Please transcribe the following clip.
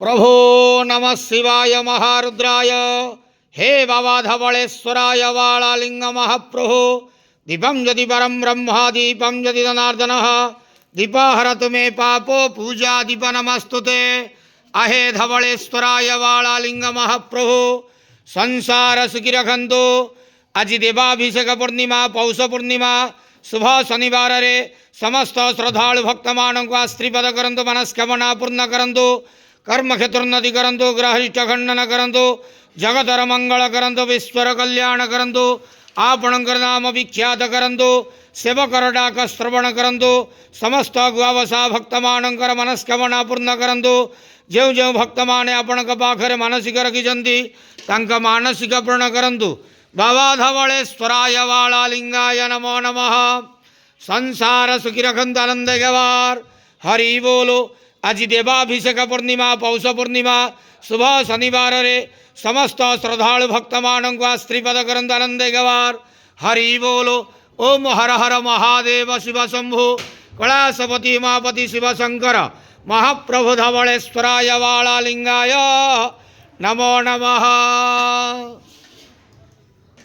प्रभो नमः शिवाय महारुद्राय हे बाबा धवलेश्वराय वालालिंग महाप्रभो दीपं यदि परं ब्रह्म दीपं यदि जनार्दनः दीपहरतु मे पापो पूजा दीप नमस्तुते अहे धवलेश्वराय वालालिंग महाप्रभो संसार सुखी रखंतु। आज देवाभिषेक पूर्णिमा पौष पूर्णिमा शुभ शनिवार रे समस्त श्रद्धालु भक्त मानक आश्रीपद करंतु मनस्कामना पूर्ण करंतु कर्म क्षेत्रोन्नति करंतु ग्रहिष्ठ खंडन करंतु जगतर मंगल करंतु विश्वर कल्याण करंतु आपणकर नाम विख्यात करंतु सेवकर डाक श्रवण करंतु समस्त गुआवसा भक्त मानकर मनस्कामना पूर्ण करंतु जो जो भक्त माने आपण पाखरे मानसिक रखिछंती तांका मानसिक पूर्ण करंतु। बाबा धवलेश्वराय वालालिंगाय नमो नमः। संसार सुखी रखंतु आनंद गवार हरि बोलो। आज देवाभिषेक पूर्णिमा पौष पूर्णिमा शुभ शनिवार रे समस्त श्रद्धालु भक्त मानक आश्रीपद करंतु आनंद गवार हरि बोलो। ओम हर हर महादेव शिव शंभु कैलासपति उमापति शिव शंकर महाप्रभु धवलेश्वराय वालालिंगाय नमो नमः।